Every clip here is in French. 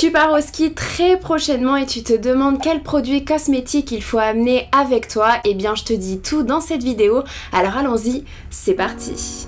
Tu pars au ski très prochainement et tu te demandes quels produits cosmétiques il faut amener avec toi. Eh bien je te dis tout dans cette vidéo, alors allons-y, c'est parti.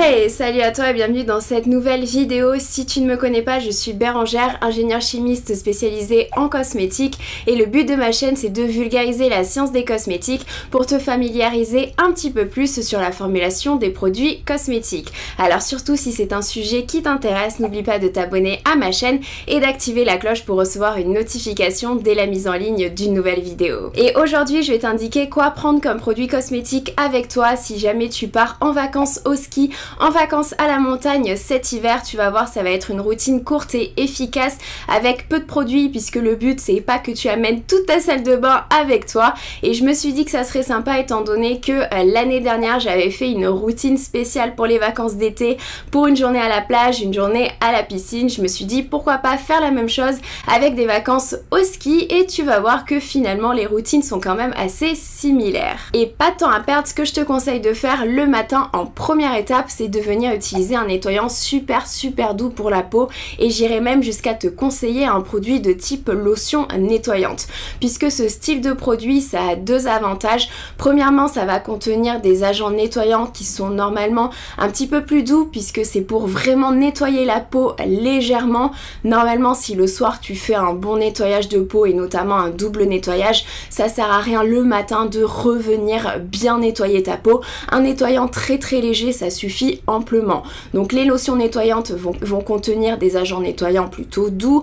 Hey, salut à toi et bienvenue dans cette nouvelle vidéo. Si tu ne me connais pas, je suis Bérangère, ingénieure chimiste spécialisée en cosmétiques et le but de ma chaîne c'est de vulgariser la science des cosmétiques pour te familiariser un petit peu plus sur la formulation des produits cosmétiques. Alors surtout si c'est un sujet qui t'intéresse, n'oublie pas de t'abonner à ma chaîne et d'activer la cloche pour recevoir une notification dès la mise en ligne d'une nouvelle vidéo. Et aujourd'hui je vais t'indiquer quoi prendre comme produit cosmétique avec toi si jamais tu pars en vacances au ski, en vacances à la montagne cet hiver. Tu vas voir, ça va être une routine courte et efficace avec peu de produits puisque le but c'est pas que tu amènes toute ta salle de bain avec toi. Et je me suis dit que ça serait sympa étant donné que l'année dernière j'avais fait une routine spéciale pour les vacances d'été, pour une journée à la plage, une journée à la piscine. Je me suis dit pourquoi pas faire la même chose avec des vacances au ski et tu vas voir que finalement les routines sont quand même assez similaires. Et pas de temps à perdre, ce que je te conseille de faire le matin en première étape, c'est de venir utiliser un nettoyant super doux pour la peau et j'irai même jusqu'à te conseiller un produit de type lotion nettoyante puisque ce style de produit ça a deux avantages. Premièrement, ça va contenir des agents nettoyants qui sont normalement un petit peu plus doux puisque c'est pour vraiment nettoyer la peau légèrement. Normalement si le soir tu fais un bon nettoyage de peau et notamment un double nettoyage, ça sert à rien le matin de revenir bien nettoyer ta peau. Un nettoyant très léger ça suffit amplement. Donc les lotions nettoyantes vont contenir des agents nettoyants plutôt doux,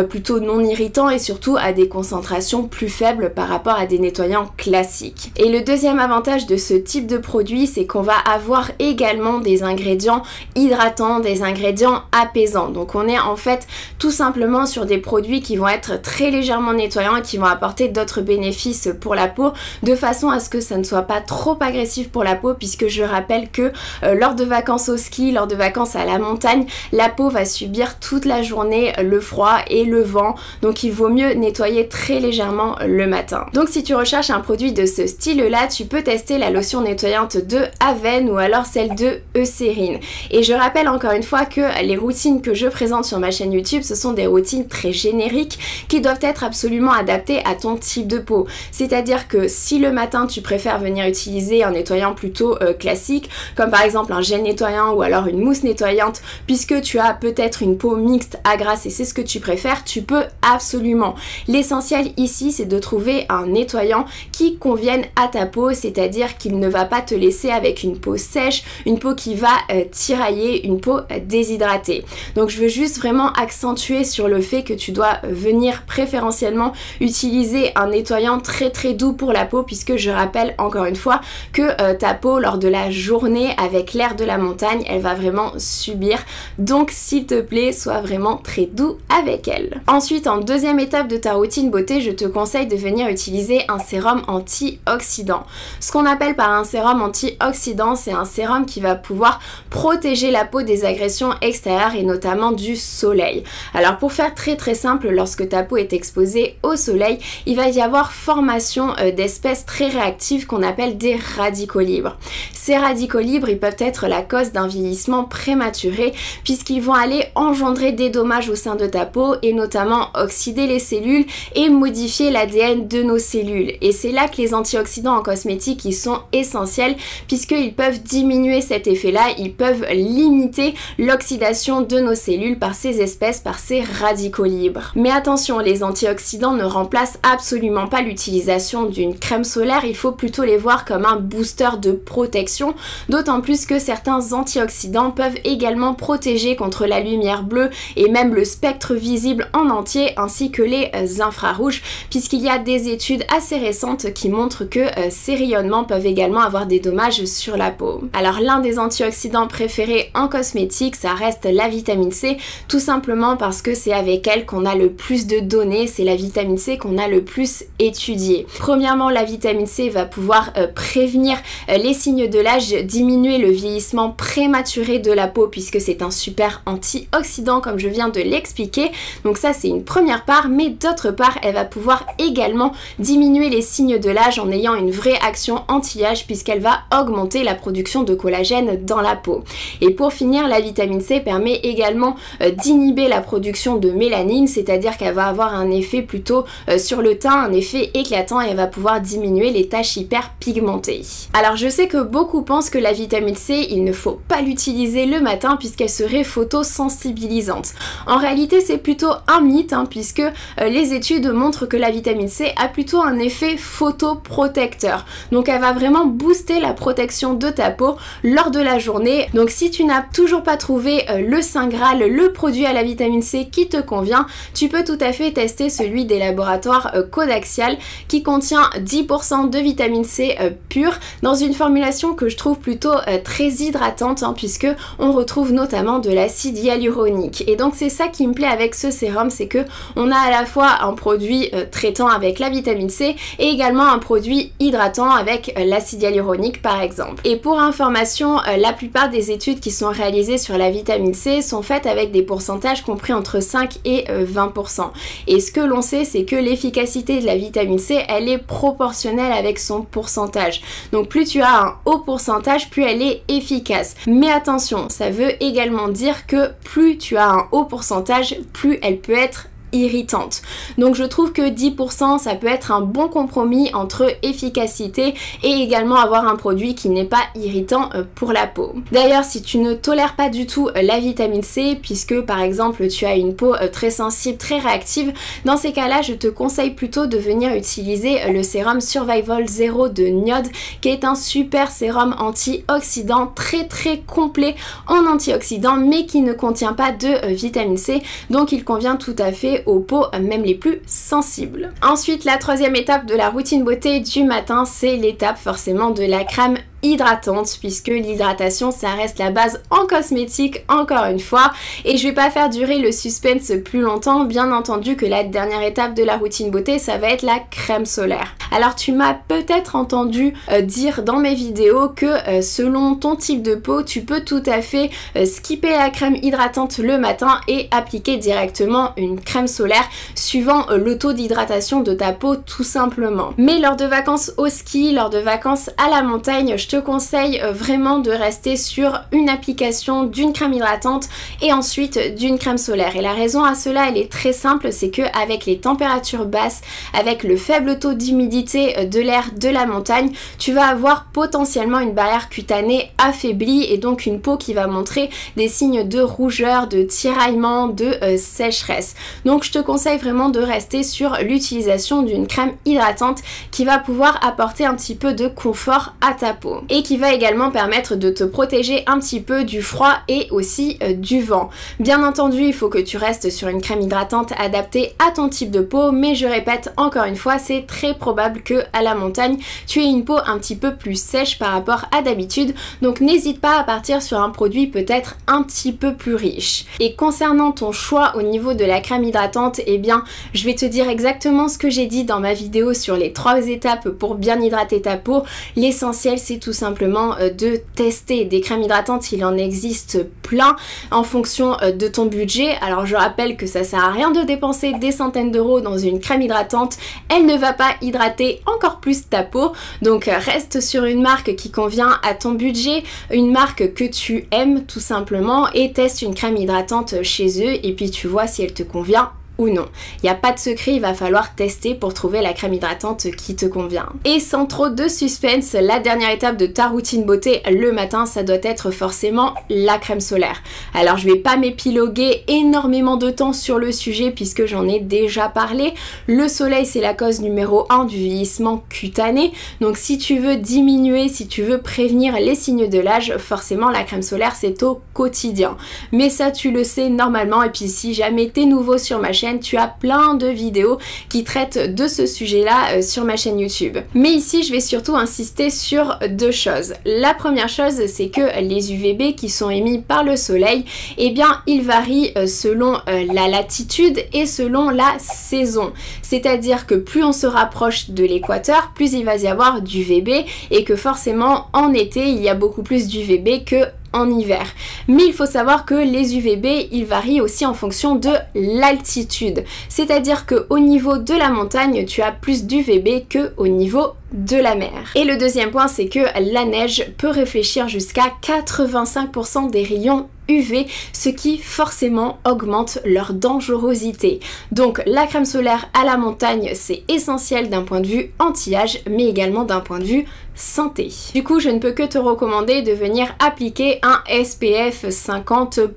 plutôt non irritants et surtout à des concentrations plus faibles par rapport à des nettoyants classiques. Et le deuxième avantage de ce type de produit, c'est qu'on va avoir également des ingrédients hydratants, des ingrédients apaisants. Donc on est en fait tout simplement sur des produits qui vont être très légèrement nettoyants et qui vont apporter d'autres bénéfices pour la peau de façon à ce que ça ne soit pas trop agressif pour la peau puisque je rappelle que lors de vacances au ski, lors de vacances à la montagne, la peau va subir toute la journée le froid et le vent, donc il vaut mieux nettoyer très légèrement le matin. Donc si tu recherches un produit de ce style là, tu peux tester la lotion nettoyante de Avène ou alors celle de Eucérine. Et je rappelle encore une fois que les routines que je présente sur ma chaîne YouTube, ce sont des routines très génériques qui doivent être absolument adaptées à ton type de peau. C'est-à-dire que si le matin tu préfères venir utiliser un nettoyant plutôt classique, comme par exemple un gel nettoyant ou alors une mousse nettoyante, puisque tu as peut-être une peau mixte à grasse et c'est ce que tu préfères, tu peux absolument. L'essentiel ici c'est de trouver un nettoyant qui convienne à ta peau, c'est-à-dire qu'il ne va pas te laisser avec une peau sèche, une peau qui va tirailler, une peau déshydratée. Donc je veux juste vraiment accentuer sur le fait que tu dois venir préférentiellement utiliser un nettoyant très doux pour la peau puisque je rappelle encore une fois que ta peau lors de la journée avec l'air de la montagne, elle va vraiment subir. Donc s'il te plaît, sois vraiment très doux avec elle. Ensuite, en deuxième étape de ta routine beauté, je te conseille de venir utiliser un sérum antioxydant. Ce qu'on appelle par un sérum antioxydant, c'est un sérum qui va pouvoir protéger la peau des agressions extérieures et notamment du soleil. Alors pour faire très simple, lorsque ta peau est exposée au soleil, il va y avoir formation d'espèces très réactives qu'on appelle des radicaux libres. Ces radicaux libres, ils peuvent être la cause d'un vieillissement prématuré puisqu'ils vont aller engendrer des dommages au sein de ta peau et notamment oxyder les cellules et modifier l'ADN de nos cellules. Et c'est là que les antioxydants en cosmétique ils sont essentiels puisqu'ils peuvent diminuer cet effet-là, ils peuvent limiter l'oxydation de nos cellules par ces espèces, par ces radicaux libres. Mais attention, les antioxydants ne remplacent absolument pas l'utilisation d'une crème solaire, il faut plutôt les voir comme un booster de protection, d'autant plus que certains antioxydants peuvent également protéger contre la lumière bleue et même le spectre visible en entier ainsi que les infrarouges puisqu'il y a des études assez récentes qui montrent que ces rayonnements peuvent également avoir des dommages sur la peau. Alors l'un des antioxydants préférés en cosmétique, ça reste la vitamine C, tout simplement parce que c'est avec elle qu'on a le plus de données, c'est la vitamine C qu'on a le plus étudiée. Premièrement, la vitamine C va pouvoir prévenir les signes de l'âge, diminuer le vieillissement vieillissement prématuré de la peau puisque c'est un super antioxydant comme je viens de l'expliquer. Donc ça c'est une première part, mais d'autre part elle va pouvoir également diminuer les signes de l'âge en ayant une vraie action anti-âge puisqu'elle va augmenter la production de collagène dans la peau. Et pour finir, la vitamine C permet également d'inhiber la production de mélanine, c'est-à-dire qu'elle va avoir un effet plutôt sur le teint, un effet éclatant, et elle va pouvoir diminuer les taches hyperpigmentées. Alors je sais que beaucoup pensent que la vitamine C, il ne faut pas l'utiliser le matin puisqu'elle serait photosensibilisante. En réalité c'est plutôt un mythe puisque les études montrent que la vitamine C a plutôt un effet photoprotecteur. Donc elle va vraiment booster la protection de ta peau lors de la journée. Donc si tu n'as toujours pas trouvé le Saint Graal, le produit à la vitamine C qui te convient, tu peux tout à fait tester celui des laboratoires Codaxial qui contient 10% de vitamine C pure dans une formulation que je trouve plutôt très hydratante puisque on retrouve notamment de l'acide hyaluronique. Et donc c'est ça qui me plaît avec ce sérum, c'est que on a à la fois un produit traitant avec la vitamine C et également un produit hydratant avec l'acide hyaluronique par exemple. Et pour information, la plupart des études qui sont réalisées sur la vitamine C sont faites avec des pourcentages compris entre 5 et 20%. Et ce que l'on sait, c'est que l'efficacité de la vitamine C, elle est proportionnelle avec son pourcentage. Donc plus tu as un haut pourcentage, plus elle est efficace. Mais attention, ça veut également dire que plus tu as un haut pourcentage, plus elle peut être irritante. Donc je trouve que 10% ça peut être un bon compromis entre efficacité et également avoir un produit qui n'est pas irritant pour la peau. D'ailleurs si tu ne tolères pas du tout la vitamine C, puisque par exemple tu as une peau très sensible, très réactive, dans ces cas là je te conseille plutôt de venir utiliser le sérum Survival Zero de Niod, qui est un super sérum antioxydant très complet en antioxydants mais qui ne contient pas de vitamine C, donc il convient tout à fait aux peaux même les plus sensibles. Ensuite, la troisième étape de la routine beauté du matin, c'est l'étape forcément de la crème hydratante, puisque l'hydratation ça reste la base en cosmétique encore une fois, et je vais pas faire durer le suspense plus longtemps. Bien entendu que la dernière étape de la routine beauté ça va être la crème solaire. Alors tu m'as peut-être entendu dire dans mes vidéos que selon ton type de peau tu peux tout à fait skipper la crème hydratante le matin et appliquer directement une crème solaire suivant le taux d'hydratation de ta peau tout simplement. Mais lors de vacances au ski, lors de vacances à la montagne, je te conseille vraiment de rester sur une application d'une crème hydratante et ensuite d'une crème solaire. Et la raison à cela elle est très simple, c'est que avec les températures basses, avec le faible taux d'humidité de l'air de la montagne, tu vas avoir potentiellement une barrière cutanée affaiblie et donc une peau qui va montrer des signes de rougeur, de tiraillement, de sécheresse. Donc je te conseille vraiment de rester sur l'utilisation d'une crème hydratante qui va pouvoir apporter un petit peu de confort à ta peau et qui va également permettre de te protéger un petit peu du froid et aussi du vent. Bien entendu, il faut que tu restes sur une crème hydratante adaptée à ton type de peau, mais je répète encore une fois, c'est très probable que à la montagne, tu aies une peau un petit peu plus sèche par rapport à d'habitude, donc n'hésite pas à partir sur un produit peut-être un petit peu plus riche. Et concernant ton choix au niveau de la crème hydratante, eh bien, je vais te dire exactement ce que j'ai dit dans ma vidéo sur les 3 étapes pour bien hydrater ta peau. L'essentiel, c'est tout simplement de tester des crèmes hydratantes. Il en existe plein en fonction de ton budget. Alors je rappelle que ça sert à rien de dépenser des centaines d'euros dans une crème hydratante, elle ne va pas hydrater encore plus ta peau, donc reste sur une marque qui convient à ton budget, une marque que tu aimes tout simplement, et teste une crème hydratante chez eux et puis tu vois si elle te convient ou non. Il n'y a pas de secret, il va falloir tester pour trouver la crème hydratante qui te convient. Et sans trop de suspense, la dernière étape de ta routine beauté le matin, ça doit être forcément la crème solaire. Alors je vais pas m'épiloguer énormément de temps sur le sujet puisque j'en ai déjà parlé. Le soleil c'est la cause numéro 1 du vieillissement cutané, donc si tu veux diminuer, si tu veux prévenir les signes de l'âge, forcément la crème solaire c'est au quotidien. Mais ça tu le sais normalement, et puis si jamais t'es nouveau sur ma chaîne, tu as plein de vidéos qui traitent de ce sujet-là sur ma chaîne YouTube. Mais ici, je vais surtout insister sur 2 choses. La première chose, c'est que les UVB qui sont émis par le soleil, eh bien, ils varient selon la latitude et selon la saison. C'est-à-dire que plus on se rapproche de l'équateur, plus il va y avoir d'UVB, et que forcément, en été, il y a beaucoup plus d'UVB que en hiver. Mais il faut savoir que les UVB, ils varient aussi en fonction de l'altitude. C'est-à-dire qu'au niveau de la montagne, tu as plus d'UVB qu'au niveau de la mer. Et le deuxième point, c'est que la neige peut réfléchir jusqu'à 85% des rayons UV, ce qui forcément augmente leur dangerosité. Donc la crème solaire à la montagne, c'est essentiel d'un point de vue anti-âge, mais également d'un point de vue santé. Du coup, je ne peux que te recommander de venir appliquer un SPF 50+.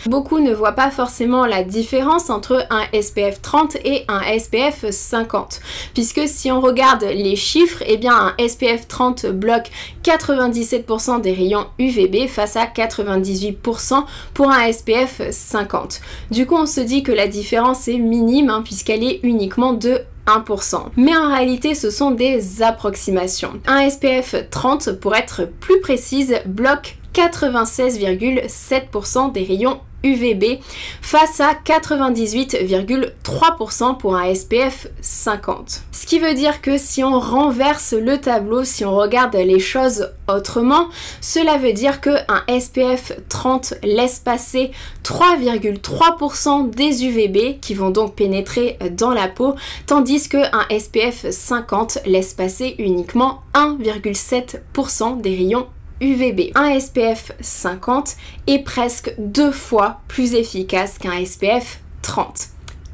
Beaucoup ne voient pas forcément la différence entre un SPF 30 et un SPF 50, puisque si on regarde les chiffres, eh bien un SPF 30 bloque 97% des rayons UVB face à 98% pour un SPF 50. Du coup, on se dit que la différence est minime puisqu'elle est uniquement de 1%. Mais en réalité, ce sont des approximations. Un SPF 30, pour être plus précise, bloque 96,7% des rayons UVB face à 98,3% pour un SPF 50. Ce qui veut dire que si on renverse le tableau, si on regarde les choses autrement, cela veut dire qu'un SPF 30 laisse passer 3,3% des UVB qui vont donc pénétrer dans la peau, tandis qu'un SPF 50 laisse passer uniquement 1,7% des rayons UVB. Un SPF 50 est presque 2 fois plus efficace qu'un SPF 30.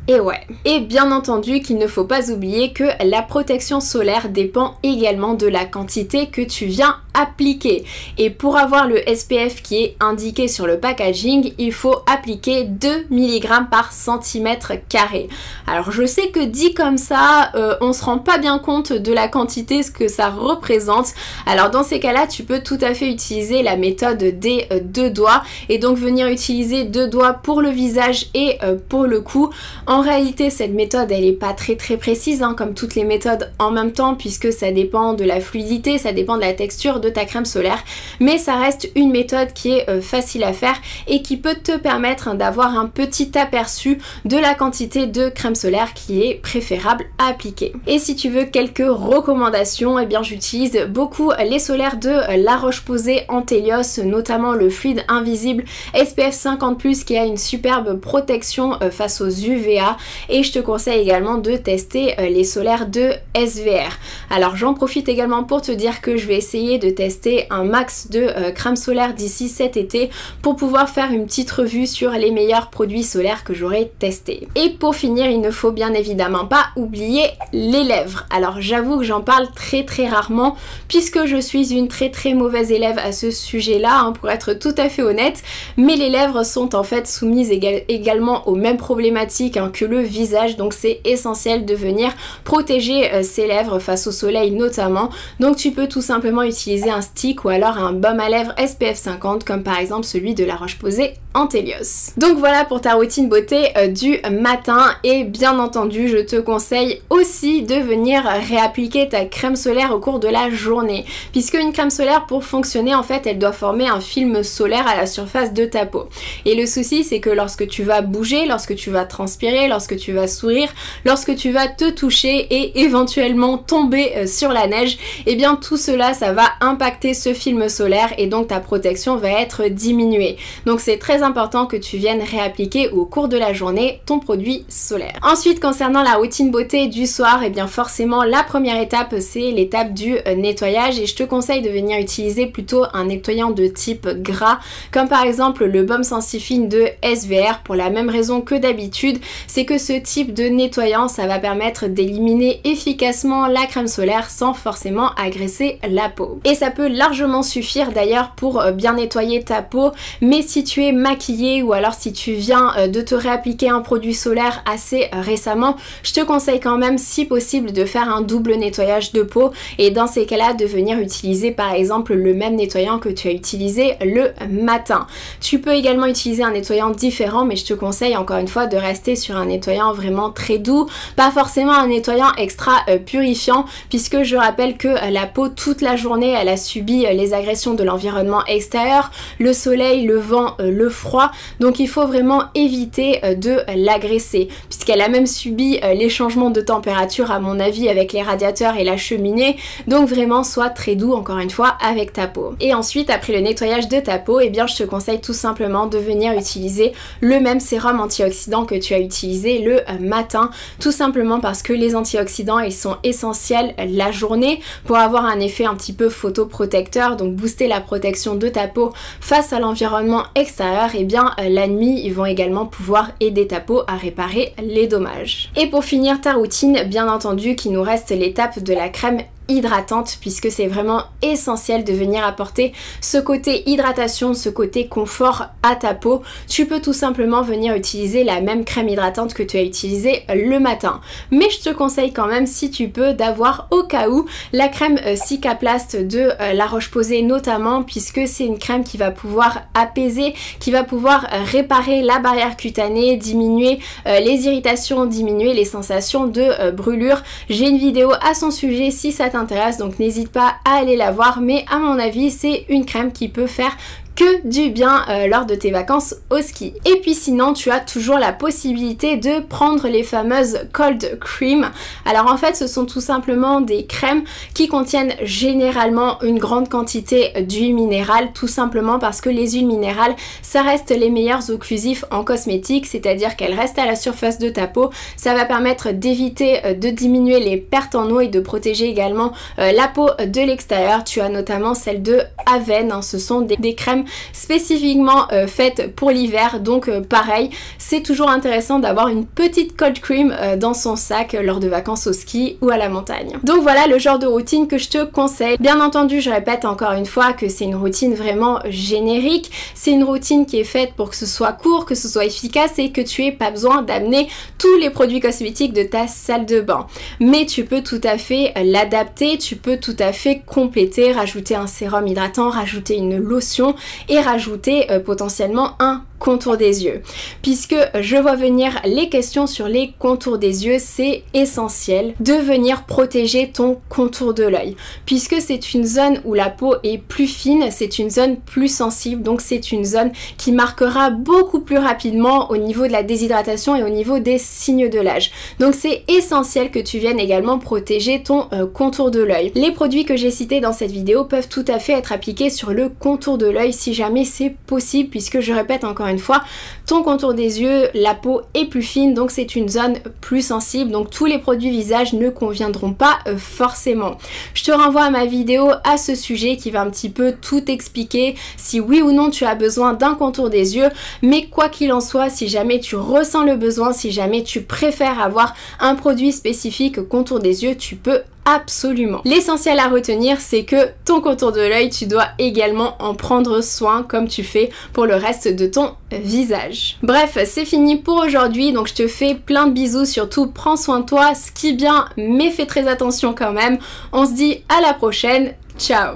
Et ouais. Et bien entendu qu'il ne faut pas oublier que la protection solaire dépend également de la quantité que tu viens appliquer. Et pour avoir le SPF qui est indiqué sur le packaging, il faut appliquer 2 mg par centimètre carré. Alors je sais que dit comme ça, on se rend pas bien compte de la quantité, ce que ça représente. Alors dans ces cas-là, tu peux tout à fait utiliser la méthode des 2 doigts et donc venir utiliser 2 doigts pour le visage et pour le cou. En réalité, cette méthode, elle est pas très précise, comme toutes les méthodes en même temps, puisque ça dépend de la fluidité, ça dépend de la texture de ta crème solaire, mais ça reste une méthode qui est facile à faire et qui peut te permettre d'avoir un petit aperçu de la quantité de crème solaire qui est préférable à appliquer. Et si tu veux quelques recommandations, eh bien j'utilise beaucoup les solaires de La Roche-Posay Antelios, notamment le fluide invisible SPF 50+, qui a une superbe protection face aux UVA, et je te conseille également de tester les solaires de SVR. Alors j'en profite également pour te dire que je vais essayer de tester un max de crème solaire d'ici cet été pour pouvoir faire une petite revue sur les meilleurs produits solaires que j'aurai testés. Et pour finir, il ne faut bien évidemment pas oublier les lèvres. Alors j'avoue que j'en parle très rarement puisque je suis une très mauvaise élève à ce sujet-là, pour être tout à fait honnête, mais les lèvres sont en fait soumises également aux mêmes problématiques que le visage, donc c'est essentiel de venir protéger ses lèvres face au soleil notamment. Donc tu peux tout simplement utiliser un stick ou alors un baume à lèvres SPF 50 comme par exemple celui de La Roche-Posay Antelios. Donc voilà pour ta routine beauté du matin, et bien entendu je te conseille aussi de venir réappliquer ta crème solaire au cours de la journée, puisque une crème solaire, pour fonctionner, en fait elle doit former un film solaire à la surface de ta peau. Et le souci, c'est que lorsque tu vas bouger, lorsque tu vas transpirer, lorsque tu vas sourire, lorsque tu vas te toucher et éventuellement tomber sur la neige, et bien tout cela, ça va impacter ce film solaire et donc ta protection va être diminuée. Donc c'est très important que tu viennes réappliquer au cours de la journée ton produit solaire. Ensuite, concernant la routine beauté du soir, et bien forcément la première étape, c'est l'étape du nettoyage, et je te conseille de venir utiliser plutôt un nettoyant de type gras, comme par exemple le baume Sensifine de SVR, pour la même raison que d'habitude, c'est que ce type de nettoyant, ça va permettre d'éliminer efficacement la crème solaire sans forcément agresser la peau. Et ça peut largement suffire d'ailleurs pour bien nettoyer ta peau, mais si tu es maquillée ou alors si tu viens de te réappliquer un produit solaire assez récemment, je te conseille quand même, si possible, de faire un double nettoyage de peau, et dans ces cas-là de venir utiliser par exemple le même nettoyant que tu as utilisé le matin. Tu peux également utiliser un nettoyant différent, mais je te conseille encore une fois de rester sur un nettoyant vraiment très doux, pas forcément un nettoyant extra purifiant, puisque je rappelle que la peau toute la journée elle a subi les agressions de l'environnement extérieur, le soleil, le vent, le froid, donc il faut vraiment éviter de l'agresser, puisqu'elle a même subi les changements de température à mon avis avec les radiateurs et la cheminée, donc vraiment sois très doux encore une fois avec ta peau. Et ensuite après le nettoyage de ta peau, eh bien je te conseille tout simplement de venir utiliser le même sérum antioxydant que tu as utilisé le matin, tout simplement parce que les antioxydants ils sont essentiels la journée pour avoir un effet un petit peu photoprotecteur, donc booster la protection de ta peau face à l'environnement extérieur. Et bien la nuit ils vont également pouvoir aider ta peau à réparer les dommages. Et pour finir ta routine, bien entendu qu'il nous reste l'étape de la crème hydratante, puisque c'est vraiment essentiel de venir apporter ce côté hydratation, ce côté confort à ta peau. Tu peux tout simplement venir utiliser la même crème hydratante que tu as utilisée le matin, mais je te conseille quand même, si tu peux, d'avoir au cas où la crème Cicaplast de La Roche-Posay notamment, puisque c'est une crème qui va pouvoir apaiser, qui va pouvoir réparer la barrière cutanée, diminuer les irritations, diminuer les sensations de brûlure. J'ai une vidéo à son sujet si ça t'intéresse, donc n'hésite pas à aller la voir, mais à mon avis c'est une crème qui peut faire que du bien lors de tes vacances au ski. Et puis sinon tu as toujours la possibilité de prendre les fameuses cold cream. Alors en fait ce sont tout simplement des crèmes qui contiennent généralement une grande quantité d'huile minérale, tout simplement parce que les huiles minérales ça reste les meilleurs occlusifs en cosmétique, c'est-à-dire qu'elles restent à la surface de ta peau. Ça va permettre d'éviter de diminuer les pertes en eau et de protéger également la peau de l'extérieur. Tu as notamment celle de Aven, hein. Ce sont des crèmes spécifiquement faites pour l'hiver, donc pareil, c'est toujours intéressant d'avoir une petite cold cream dans son sac lors de vacances au ski ou à la montagne. Donc voilà le genre de routine que je te conseille. Bien entendu, je répète encore une fois que c'est une routine vraiment générique, c'est une routine qui est faite pour que ce soit court, que ce soit efficace et que tu aies pas besoin d'amener tous les produits cosmétiques de ta salle de bain. Mais tu peux tout à fait l'adapter, tu peux tout à fait compléter, rajouter un sérum hydratant, rajouter une lotion et rajouter potentiellement un contour des yeux. Puisque je vois venir les questions sur les contours des yeux, c'est essentiel de venir protéger ton contour de l'œil, puisque c'est une zone où la peau est plus fine, c'est une zone plus sensible, donc c'est une zone qui marquera beaucoup plus rapidement au niveau de la déshydratation et au niveau des signes de l'âge. Donc c'est essentiel que tu viennes également protéger ton contour de l'œil. Les produits que j'ai cités dans cette vidéo peuvent tout à fait être appliqués sur le contour de l'œil si jamais c'est possible, puisque je répète encore une fois, ton contour des yeux, la peau est plus fine, donc c'est une zone plus sensible, donc tous les produits visage ne conviendront pas forcément. Je te renvoie à ma vidéo à ce sujet qui va un petit peu tout expliquer, si oui ou non tu as besoin d'un contour des yeux, mais quoi qu'il en soit, si jamais tu ressens le besoin, si jamais tu préfères avoir un produit spécifique contour des yeux, tu peux absolument. L'essentiel à retenir, c'est que ton contour de l'œil, tu dois également en prendre soin comme tu fais pour le reste de ton visage. Bref, c'est fini pour aujourd'hui, donc je te fais plein de bisous, surtout prends soin de toi, skie bien, mais fais très attention quand même. On se dit à la prochaine, ciao!